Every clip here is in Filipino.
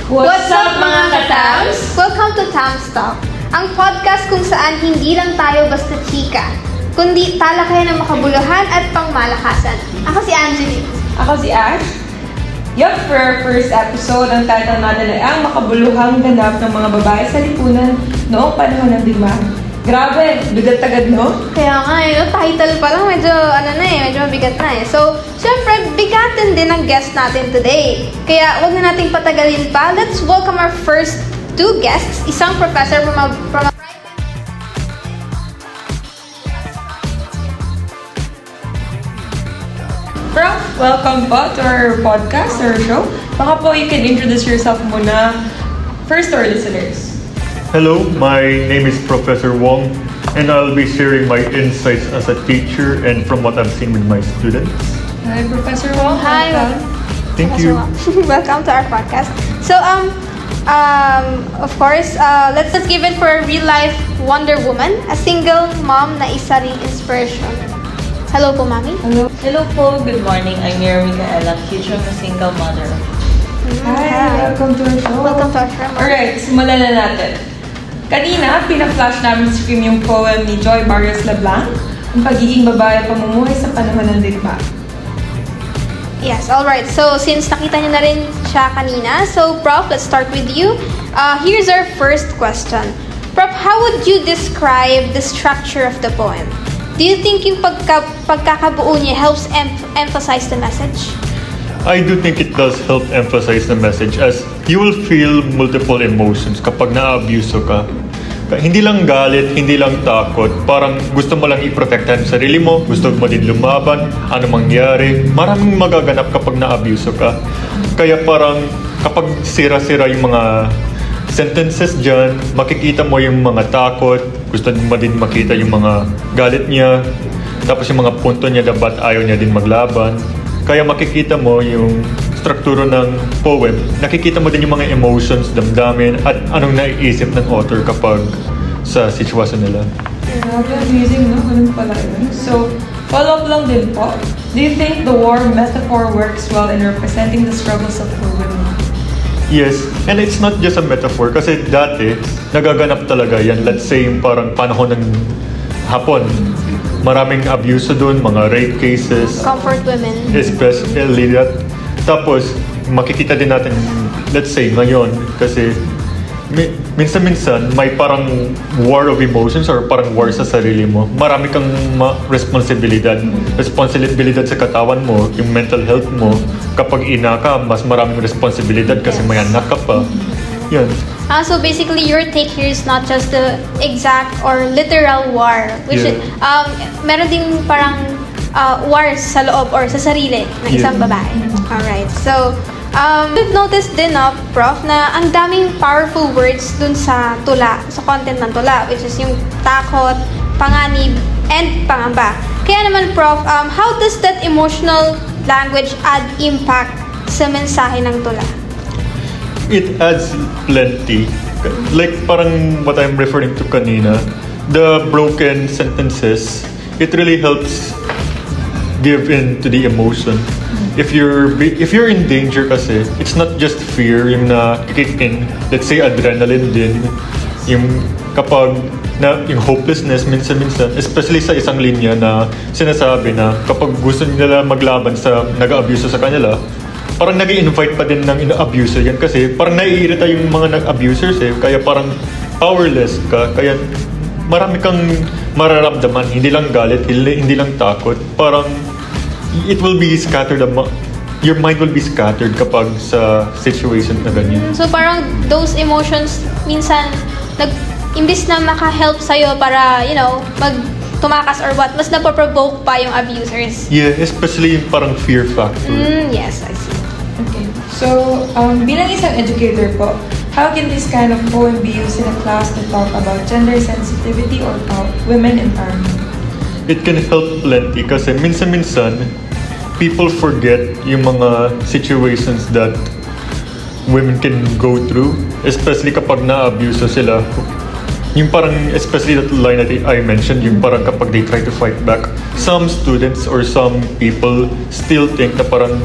What's up mga katams? Welcome to Tams Talk, ang podcast kung saan hindi lang tayo basta chika, kundi talakayan ng makabuluhan at pangmalakasan. Ako si Angeline. Ako si Ash. Yup, for our first episode, ang title natin ay ang makabuluhang ganap ng mga babae sa lipunan noong panahon ng digmaan. Grabe, bigat agad, no? Kaya nga, title pa lang medyo mabigat na eh. So, syempre, bigatin din ang guest natin today. Kaya, wag na nating patagalin pa. Let's welcome our first two guests. Isang professor from a Prof, welcome po to our podcast or show. Baka po you can introduce yourself muna first to our listeners. Hello, my name is Professor Wong, and I'll be sharing my insights as a teacher and from what I've seen with my students. Hi, Professor Wong. Hi. Thank you. Welcome to our podcast. So, of course, let's just give it for a real-life Wonder Woman, a single mom na isa ring inspiration. Hello po, Mami. Hello. Hello po, good morning. I'm Mira Micaela, future of a single mother. Hi, welcome to our show. Welcome to our show. Alright, simulan na natin. Kanina, pina-flash namin sa screen yung poem ni Joy Barrios Leblanc, ang pagiging babae pamumuhay sa panahon ng digmaan. Yes, alright. So, since nakita niyo na rin siya kanina, so Prof, let's start with you. Here's our first question. Prof, how would you describe the structure of the poem? Do you think yung pagkakabuo niya helps emphasize the message? I do think it does help emphasize the message as you will feel multiple emotions kapag na-abuso ka. Hindi lang galit, hindi lang takot, parang gusto mo lang i-protectan sarili mo, gusto mo din lumaban, ano mangyari, maraming magaganap kapag na-abuso ka. Kaya parang kapag sira-sira yung mga sentences dyan, makikita mo yung mga takot, gusto mo din makita yung mga galit niya, tapos yung mga punto niya dapat ayaw niya din maglaban. Kaya makikita mo yung strukturo ng poem, nakikita mo din yung mga emotions, damdamin, at anong naiisip ng author kapag sa sitwasyon nila. Grabe, amazing, no? Ganun pala yun. So, follow-up lang din po. Do you think the war metaphor works well in representing the struggles of the women? Yes, and it's not just a metaphor kasi dati, nagaganap talaga yan. Let's say yung parang panahon ng Hapon. Maraming abuse doon, mga rape cases. Comfort women. Especially that. Tapos, makikita din natin, let's say, ngayon, kasi minsan-minsan, may parang war of emotions or parang war sa sarili mo. Marami kang responsibilidad. Responsibilidad sa katawan mo, yung mental health mo. Kapag ina ka, mas maraming responsibilidad kasi may anak ka pa. Yan. So basically, your take here is not just the exact or literal war, which meron ding parang wars sa loob or sa sarili ng isang babae. Alright, so we've noticed din, Prof, na ang daming powerful words dun sa tula, sa content ng tula, which is yung takot, panganib, and pangamba. Kaya naman, Prof, how does that emotional language add impact sa mensahe ng tula? It adds plenty. Like parang what I'm referring to kanina, the broken sentences, it really helps give in to the emotion. If you're in danger kasi, it's not just fear yung na-kick in. Let's say adrenaline din. Yung kapag yung hopelessness minsan-minsan, especially sa isang linya na sinasabi na kapag gusto nila maglaban sa nag-abuso sa kanila, parang nag-i-invite pa din ng abuser yan kasi parang naiirita yung mga nag-abusers kaya parang powerless ka, kaya marami kang mararamdaman, hindi lang galit, hindi lang takot, parang it will be scattered, your mind will be scattered kapag sa situation na ganyan. So parang those emotions minsan imbis na maka-help sa'yo para, tumakas or what, mas napoprovoke pa yung abusers. Yeah, especially yung parang fear factor. Yes, I see. Okay. So, bilang isang educator po, how can this kind of poem be used in a class to talk about gender sensitivity or women empowerment? It can help plenty kasi minsan-minsan people forget yung mga situations that women can go through, especially kapag na-abuse sila. Yung parang, especially that line that I mentioned, yung parang kapag they try to fight back, some students or some people still think na parang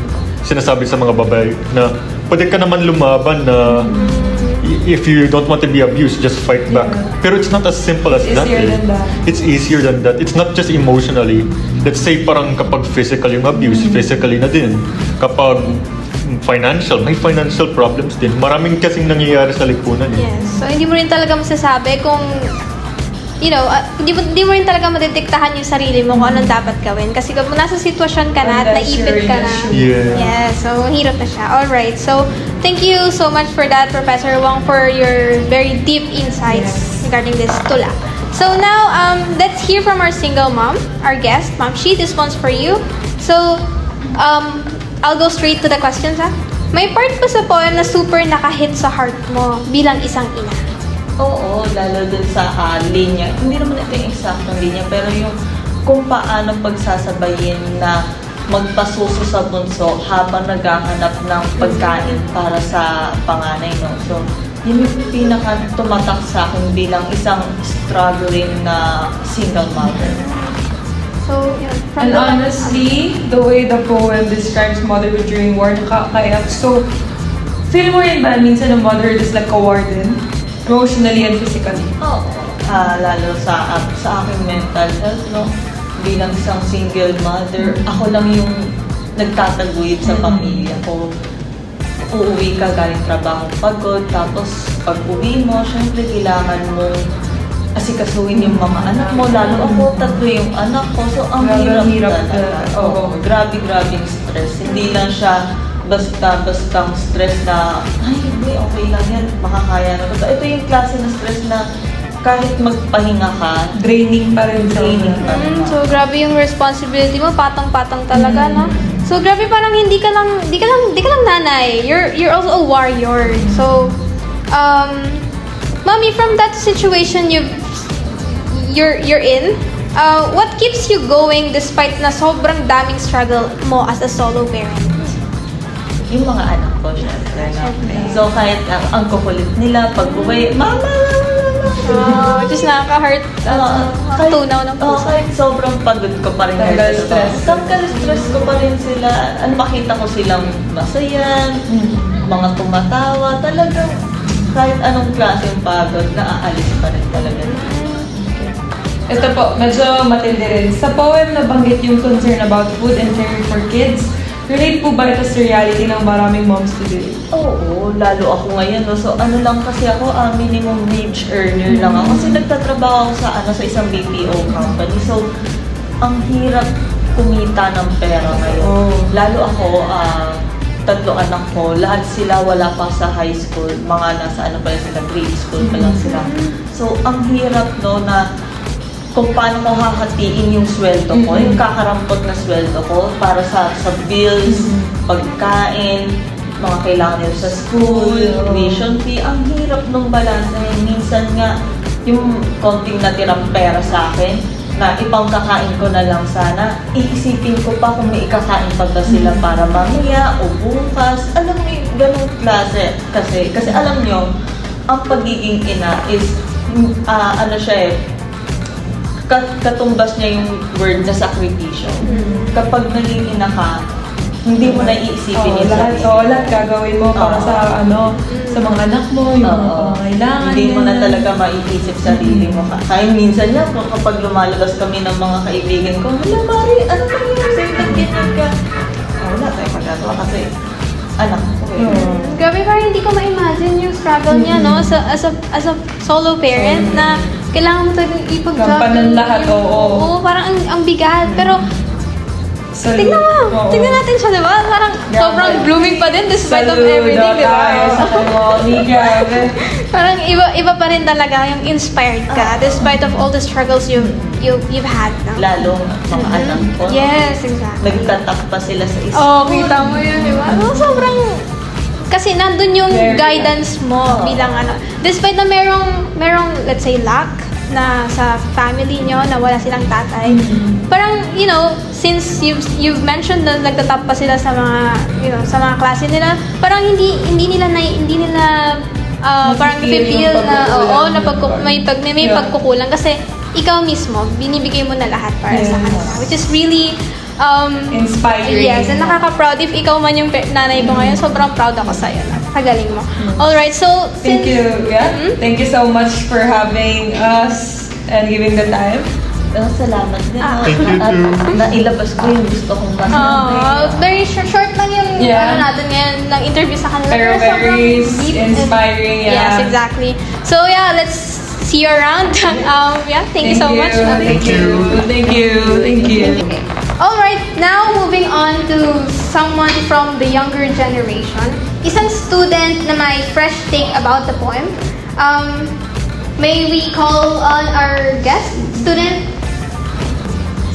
sinasabi sa mga babae na pwede ka naman lumaban na if you don't want to be abused, just fight back. Pero it's not as simple as that. It's easier than that. It's not just emotionally. Let's say parang kapag physical yung abuse, physically na din. Kapag financial, may financial problems din. Maraming kasing nangyayari sa lipunan. Yes. So, hindi mo rin talaga masasabi kung, hindi mo rin talaga madidiktahan yung sarili mo kung anong dapat gawin. Kasi kung nasa sitwasyon ka na at naipit ka na. Yeah. Yeah, so hirap na siya. Alright, so thank you so much for that, Professor Wong, for your very deep insights regarding this tula. So now, let's hear from our single mom, our guest, Ma'am Shi. This one's for you. So, I'll go straight to the questions, ha? May part ba sa poem na super nakahit sa heart mo bilang isang ina? Oo, lalo dun sa linya. Hindi naman ito yung exactong linya, pero yung kung paano pagsasabayin na magpasuso sa bunso habang naghahanap ng pagkain para sa panganay, no? So, yun yung pinaka tumatak sa akin bilang isang struggling na single mother. So, And honestly, the way the poem describes motherhood during war, nakakaiyak. So, feel mo rin ba minsan na motherhood is like a warden? Emotionally and physically. Oo. Lalo sa aking mental health, no? Bilang isang single mother, ako lang yung nagtataguyod sa pamilya ko. Uuwi ka galing trabaho pagod, tapos pag uwi mo, syempre kailangan mo asikasuhin yung mga anak mo. Lalo ako, 3 yung anak ko. So, ang hirap talaga. Oo, grabe-grabing stress. Hindi lang siya basta-bastang stress na, ay, hindi, okay lang yan, makakaya na. Ito yung klase na stress na kahit magpahinga ka, Draining pa rin. So, grabe yung responsibility mo, patang-patang talaga, no? So, grabe, parang hindi ka lang nanay. You're also a warrior. So, Mommy, from that situation you're in, what keeps you going despite na sobrang daming struggle mo as a solo parent? yung mga anak ko, syempre. So, kahit ang kukulit nila, pag uwi, mama! Which is nakaka-hurt, tunaw ng puso. Kahit sobrang pagod ko pa rin. Tanggal stress ko pa rin sila. Makita ko silang masaya, mga tumatawa. Talagang kahit anong klaseng pagod, naaalis pa rin talaga. Ito po, medyo matindi rin. Sa poem, nabanggit yung concern about food and caring for kids. Relate po ba ito sa reality ng maraming moms today? Oo, lalo ako ngayon. No? So, ano lang kasi ako, minimum wage earner lang ako. Kasi nagtatrabaho ako sa isang BPO company. So, ang hirap kumita ng pera ngayon. Lalo ako, 3 anak ko, lahat sila wala pa sa high school. Mga nasa sila, grade school pa lang sila. So, ang hirap no na kung paano ko hahatiin yung sweldo ko, yung kakarampot na sweldo ko para sa bills, pagkain, mga kailangan nila sa school, tuition fee. Ang hirap nung balansahin. Minsan nga, yung konting natirang pera sa akin, na ipangkakain ko na lang sana, iisipin ko pa kung may ikakain pa ba sila para mamaya o bukas. Alam mo yung ganong klase. Kasi alam nyo, ang pagiging ina is, katumbas niya yung word na sakripisyo. Kapag naging ina ka, hindi mo na iisipin yung sarili. Lahat gagawin mo para sa mga anak mo, yung mga kailangan. Hindi mo na talaga maiisip sarili mo. Kaya minsan yan, kapag lumalabas kami ng mga kaibigan ko, hala Mari, ano ba yun? Sa'yo nag-ganyan ka? Wala tayong magagawa kasi anak ko. Grabe, parang hindi ko ma-imagine yung struggle niya, no? As a solo parent na kailangan mo talagang ipag-job. Gampanan lahat, Oo, parang ang bigat. Pero, tingnan natin siya, diba? Parang sobrang blooming pa din despite of everything, diba? Parang iba pa rin talaga yung inspired ka despite of all the struggles you've had. No? Lalo mga anak ko. Yes, exactly. Nagtatak pa sila sa school. Oo, kita mo yun, diba? Sobrang kasi nandun yung guidance mo bilang despite na merong let's say lack na sa family nyo na wala silang tatay. Parang since you've mentioned na nagtatap pa sila sa mga sa mga klase nila, parang hindi nila parang feel na may pagkukulang kasi ikaw mismo binibigay mo na lahat para sa kanila, which is really Inspiring. Yes, and nakaka-proud. If ikaw man yung nanay ko ngayon, sobrang proud ako sa'yo. Napakagaling mo. Alright, so Thank you. Yeah. Thank you so much for having us and giving the time. Salamat din. Thank you too. Nailabas ko yung gusto kong basahin. Very short lang yung natin ngayon ng interview sa kanila. Pero very deep inspiring. Yes, exactly. So yeah, let's see you around. Thank you so much. Thank you. Alright, now moving on to someone from the younger generation. Isang student na may fresh take about the poem. May we call on our guest student?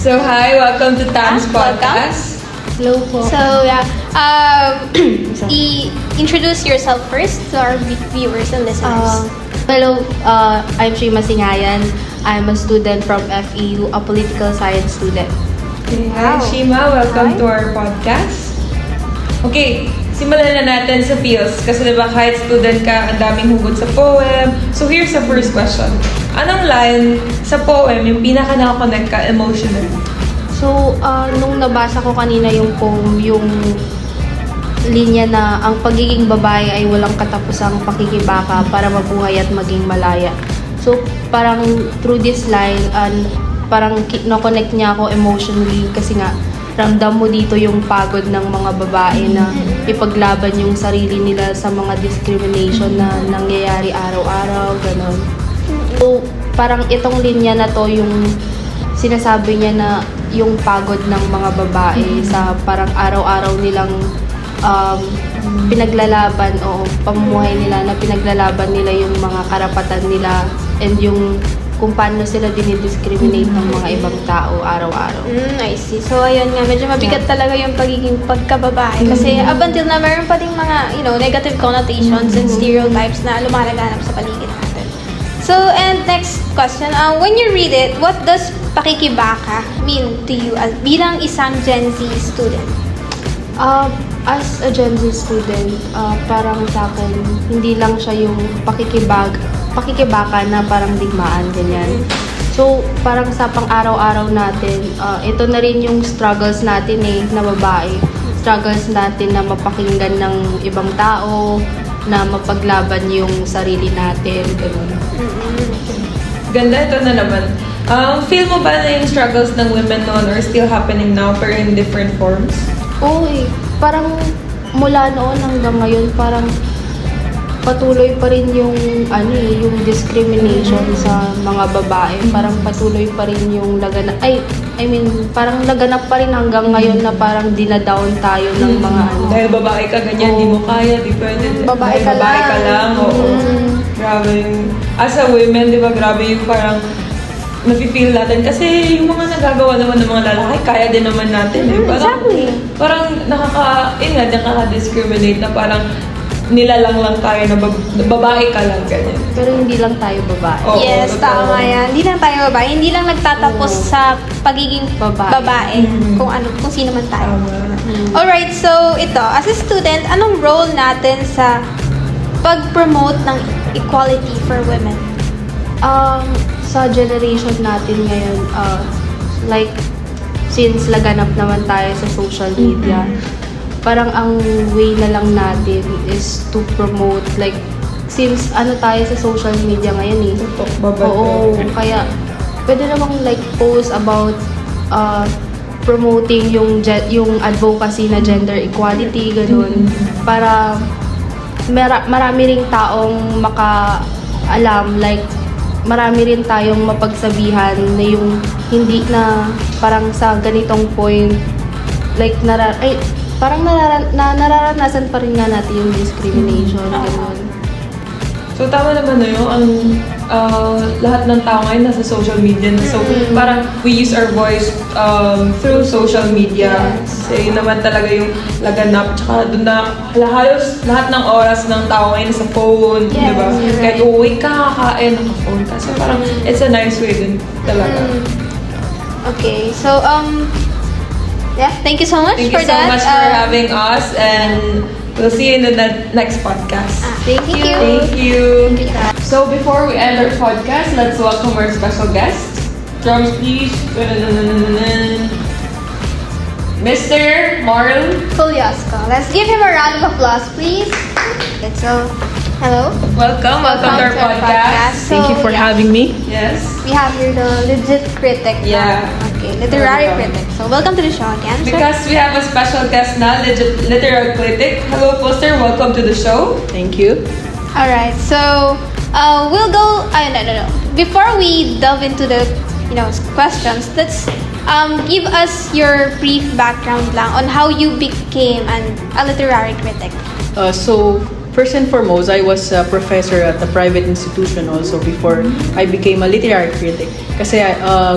So hi, welcome to Tam's podcast. Hello po. So yeah, introduce yourself first to our viewers and listeners. Hello, I'm Shima Singayan. I'm a student from FEU, a political science student. Hi, Shima. Welcome to our podcast. Okay, simulan na natin sa feels. Kasi diba kahit student ka, ang daming hugot sa poem. So here's the first question. Anong line sa poem yung pinaka nakakonect ka emotionally? So, nung nabasa ko kanina yung poem, yung linya na ang pagiging babae ay walang katapusang pakikibaka para mabuhay at maging malaya. So, parang through this line, parang na-connect niya ako emotionally kasi nga, ramdam mo dito yung pagod ng mga babae na ipaglaban yung sarili nila sa mga discrimination na nangyayari araw-araw, gano'n. So, parang itong linya na to yung sinasabi niya na yung pagod ng mga babae sa parang araw-araw nilang pinaglalaban o pamumuhay nila na pinaglalaban nila yung mga karapatan nila and yung kung paano sila dinidiscriminate ng mga ibang tao araw-araw. I see. So, ayun nga, medyo mabigat talaga yung pagiging pagkababae. Kasi up until na meron pa ding mga, negative connotations and stereotypes na lumalaganap sa paligid natin. So, and next question. When you read it, what does pakikibaka mean to you as bilang isang Gen Z student? As a Gen Z student, parang sa akin, hindi lang siya yung pakikibaka na parang digmaan, ganyan. So, parang sa pang-araw-araw natin, ito na rin yung struggles natin na babae. Struggles natin na mapakinggan ng ibang tao, na mapaglaban yung sarili natin, gano'n. Ganda, ito na naman. Feel mo ba na yung struggles ng women noon are still happening now pero in different forms? Oo parang mula noon hanggang ngayon, parang patuloy pa rin yung discrimination sa mga babae. Parang patuloy pa rin yung parang laganap pa rin hanggang ngayon na parang dinadown tayo ng mga Dahil babae ka, ganyan, di mo kaya, di pwede. Babae ka lang. Oo. Grabe yung, as a women, di ba, grabe yung parang nafe-feel natin. Kasi yung mga nagagawa naman ng mga lalaki, kaya din naman natin. Parang nakaka-discriminate na parang nilalang lang tayo na babae ka lang, ganyan. Pero hindi lang tayo babae. Oo, Yes, tama yan. Hindi lang tayo babae. Hindi lang nagtatapos sa pagiging babae. Kung sino man tayo. Alright, so ito, as a student, anong role natin sa pag-promote ng equality for women? Sa generation natin ngayon, since laganap naman tayo sa social media, parang ang way na lang natin is to promote, since tayo sa social media ngayon kaya pwede namang post about promoting yung advocacy na gender equality, ganun, para marami ring taong makaalam, marami rin tayong mapagsabihan na yung hindi na parang sa ganitong point, parang nararanasan pa rin nga natin yung discrimination, gano'n. So, tama naman na yun. Lahat ng tao ngayon nasa social media. So, parang we use our voice through social media. Kasi yun naman talaga yung laganap. Tsaka doon na halos lahat ng oras ng tao ngayon sa phone. Yes, diba? right. Kahit uwi ka, kakain, naka-phone ka. So, parang it's a nice way din talaga. Okay, so, thank you so much Thank for you so that. much for having us, and we'll see you in the next podcast. Thank you. Thank you. So before we end our podcast, let's welcome our special guest. Drums, please. Mr. Marl. Fulyasco. Let's give him a round of applause, please. Okay, so, hello. Welcome to our podcast. So, Thank you for having me. Yes. We have here the legit critic. Yeah. Okay, literary Welcome. critic. So, welcome to the show again. sir. Because we have a special guest now, literary critic. Hello, Poster. Welcome to the show. Thank you. Alright, so we'll go. No. Before we delve into the questions, let's give us your brief background lang on how you became a literary critic. So, first and foremost, I was a professor at a private institution also before I became a literary critic. Kasi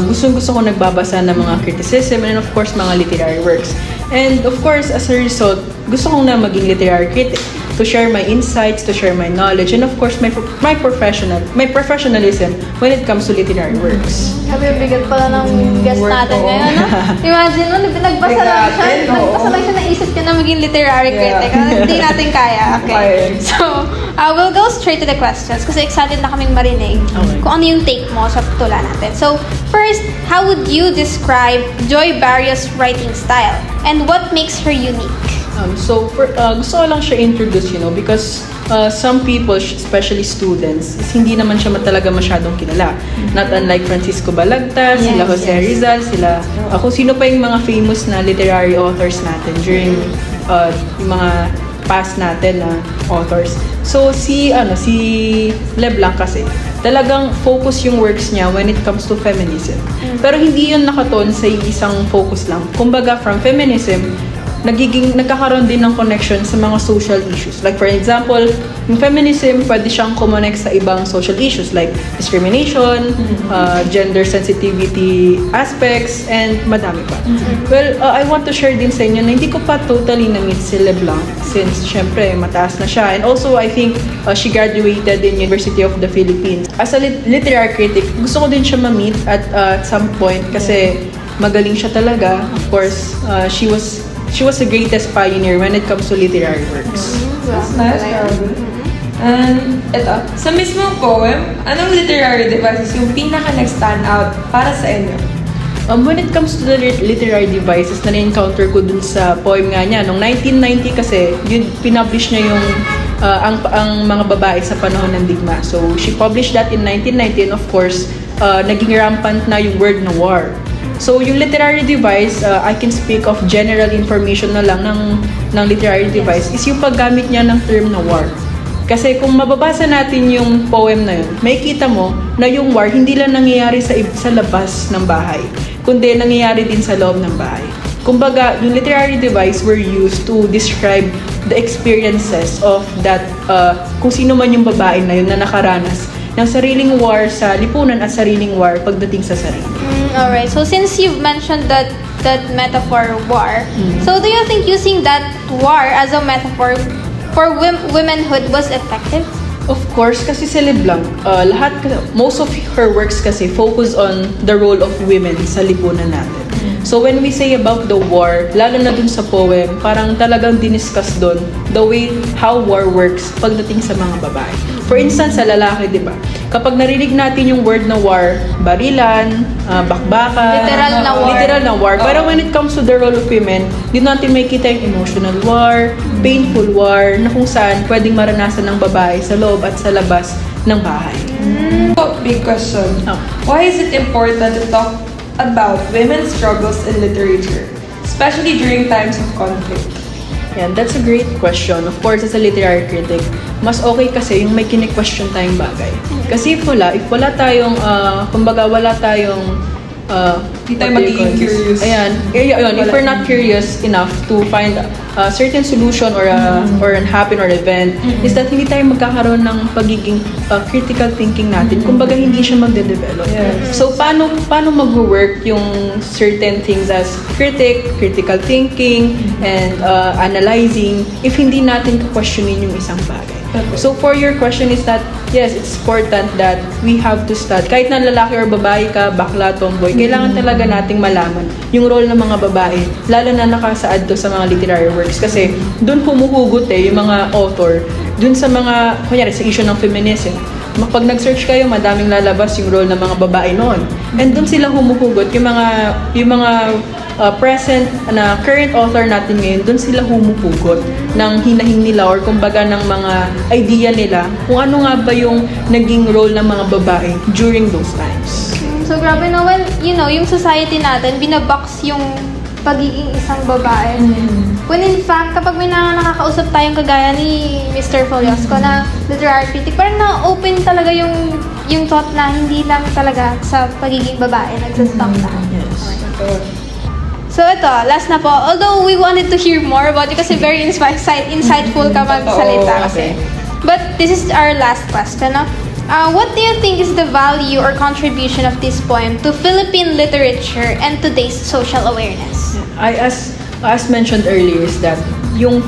gustong-gusto ko nagbabasa ng mga criticism and of course, mga literary works. And of course, as a result, gusto kong na maging literary critic to share my insights, to share my knowledge, and of course, my professionalism when it comes to literary works. Sabi, bigat pala ng guest Work natin ko. ngayon. Imagine mo, nagbasa lang siya, naisip niya na maging literary critic. Hindi natin kaya. Okay. So, we'll go straight to the questions kasi excited na kaming marinig kung ano yung take mo sa tula natin. So, first, how would you describe Joy Barrios' writing style? And what makes her unique? So, gusto ko lang siya introduce, because some people, especially students, hindi naman siya talaga masyadong kilala. Not unlike Francisco Balagtas, sila Jose Rizal, sila kung sino pa yung mga famous na literary authors natin during yung mga past natin na authors. So, si Leblanc kasi, talagang focus yung works niya when it comes to feminism. Pero hindi yun nakaton sa isang focus lang. Kumbaga, from feminism, nagkakaroon din ng connection sa mga social issues. Like for example, yung feminism, pwede siyang kumonect sa ibang social issues like discrimination, gender sensitivity aspects, and madami pa. Well, I want to share din sa inyo na hindi ko pa totally na-meet si Leblanc since syempre mataas na siya. And also, I think she graduated in University of the Philippines. As a literary critic, gusto ko din siya ma-meet at some point kasi magaling siya talaga. Of course, she was the greatest pioneer when it comes to literary works. That's nice, Carol. And ito, sa mismong poem, anong literary devices yung pinaka nag-stand out para sa inyo? When it comes to the literary devices na na-encounter ko dun sa poem nga niya, noong 1990 kasi, yun, pinublish niya yung ang mga babae sa panahon ng digma. So, she published that in 1990 and of course, naging rampant na yung word na war. So, yung literary device, I can speak of general information na lang ng literary device is yung paggamit niya ng term na war. Kasi kung mababasa natin yung poem na yun, makikita mo na yung war hindi lang nangyayari sa labas ng bahay, kundi nangyayari din sa loob ng bahay. Kumbaga, yung literary device were used to describe the experiences of that, kung sino man yung babae na yun na nakaranas ng sariling war sa lipunan at sariling war pagdating sa sarili. Alright, so since you've mentioned that metaphor war, so do you think using that war as a metaphor for womanhood was effective? Of course, kasi si Leblanc, most of her works kasi focus on the role of women sa lipunan natin. So when we say about the war, lalo na dun sa poem, parang talagang diniscuss dun the way how war works pagdating sa mga babae. For instance, sa lalaki, di ba? Kapag narinig natin yung word na war, barilan, bakbakan, literal na war. Pero when it comes to the role of women, dito natin makikita yung emotional war, painful war, na kung saan pwedeng maranasan ng babae sa loob at sa labas ng bahay. Big question. Why is it important to talk about women's struggles in literature, especially during times of conflict? Yan, that's a great question. Of course, as a literary critic, mas okay kasi yung may kine-question tayong bagay. Kasi if wala tayong, kumbaga wala tayong, Hindi tayo magiging curious. Ayan, if we're not curious enough to find a certain solution or an happen or event, is that hindi tayo magkakaroon ng pagiging critical thinking natin. Kumbaga, hindi siya magde-develop. Yes. So, paano mag-work yung certain things as critical thinking, and analyzing if hindi natin questionin yung isang bagay. Okay. So, for your question is that, yes, it's important that we have to start. Kahit na lalaki or babae ka, bakla, tomboy, kailangan talaga nating malaman yung role ng mga babae, lalo na nakasaad to sa mga literary works. Kasi, doon humuhugot yung mga author, doon sa mga, kunyari, sa issue ng feminism. Pag nag-search kayo, madaming lalabas yung role ng mga babae noon. And doon sila humuhugot yung mga present na current author natin ngayon, doon sila humupugot ng hinahing nila or kumbaga ng mga idea nila kung ano nga ba yung naging role ng mga babae during those times. So, grabe no, well, yung society natin, binabox yung pagiging isang babae. When in fact, kapag may nakakausap tayong kagaya ni Mr. Foliosco na literary critic, parang na-open talaga yung thought na hindi lang talaga sa pagiging babae, nagsastop na. Yes. So ito, last na po. Although we wanted to hear more about you kasi very insightful ka magsalita kasi. But this is our last question, no? What do you think is the value or contribution of this poem to Philippine literature and today's social awareness? As mentioned earlier, is that yung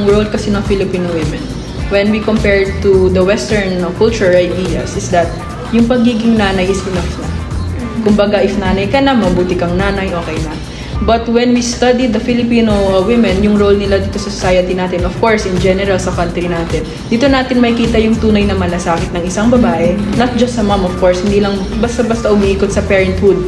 role kasi ng Filipino women, when we compare to the Western culture ideas, is that yung pagiging nanay is enough na. Kumbaga, if nanay ka na, mabuti kang nanay, okay na. But when we study the Filipino women, yung role nila dito sa society natin, of course, in general sa country natin, dito natin makikita yung tunay na malasakit ng isang babae, not just sa mom, of course, hindi lang basta-basta umiikot sa parenthood.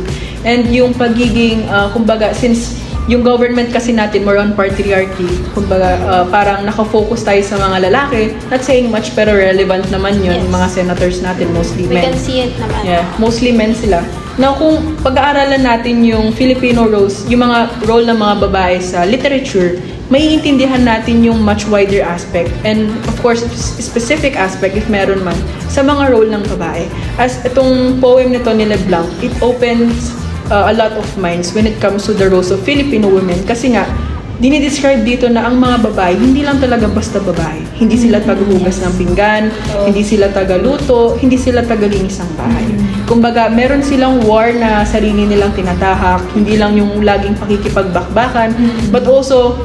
And yung pagiging, kumbaga, since yung government kasi natin more on patriarchy, kumbaga, parang nakafocus tayo sa mga lalaki, not saying much, pero relevant naman yun, yung mga senators natin, mostly men. We can see it naman. Yeah, mostly men sila. Now, kung pag-aaralan natin yung Filipino roles, yung mga role ng mga babae sa literature, maiintindihan natin yung much wider aspect and of course, specific aspect if meron man sa mga role ng babae. As itong poem nito ni LeBlanc, it opens a lot of minds when it comes to the roles of Filipino women kasi nga, dinidescribe dito na ang mga babae, hindi lang talaga basta babae. Hindi sila tagahugas ng pinggan, hindi sila tagaluto, hindi sila tagalinis ng bahay. Kumbaga, meron silang war na sarili nilang tinatahak, hindi lang yung laging pakikipagbakbakan, but also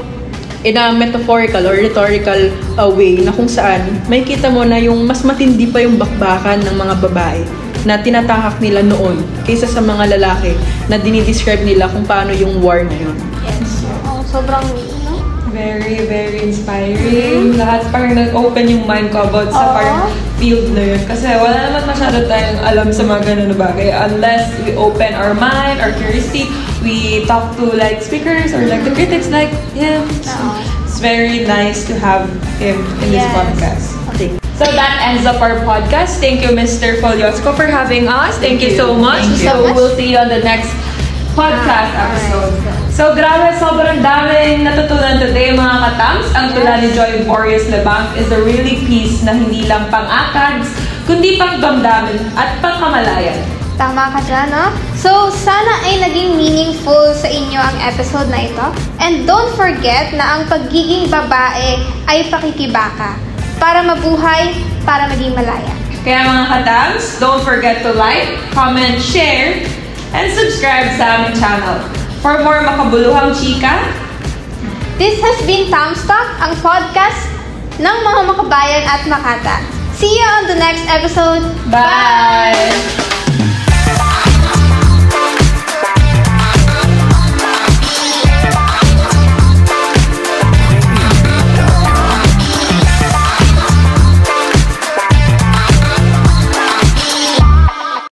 in a metaphorical or rhetorical way na kung saan may kita mo na yung mas matindi pa yung bakbakan ng mga babae na tinatahak nila noon kaysa sa mga lalaki na dinidescribe nila kung paano yung war ngayon. Yes. Sobrang, very, very inspiring. Lahat parang nag-open yung mind ko about sa parang field na yun. Kasi wala naman masyado tayong alam sa mga ganun na bagay. Unless we open our mind, our curiosity, we talk to like speakers or like the critics like him. It's very nice to have him in this podcast. Okay. So that ends up our podcast. Thank you, Mr. Foliosco, for having us. Thank you so much. So we'll see you on the next podcast episode. So grabe, sobrang daming natutunan today mga katams. Ang tula ni Joy Boreas Leblanc is a really piece na hindi lang pang-akads, kundi pang-damdamin at pang-kamalayan. Tama ka dyan, no? So, sana ay naging meaningful sa inyo ang episode na ito. And don't forget na ang pagiging babae ay pakikibaka. Para mabuhay, para maging malaya. Kaya mga katams, don't forget to like, comment, share, and subscribe sa aming channel. For more makabuluhang chika, this has been Tamstock, ang podcast ng mga makabayan at makata. See you on the next episode. bye!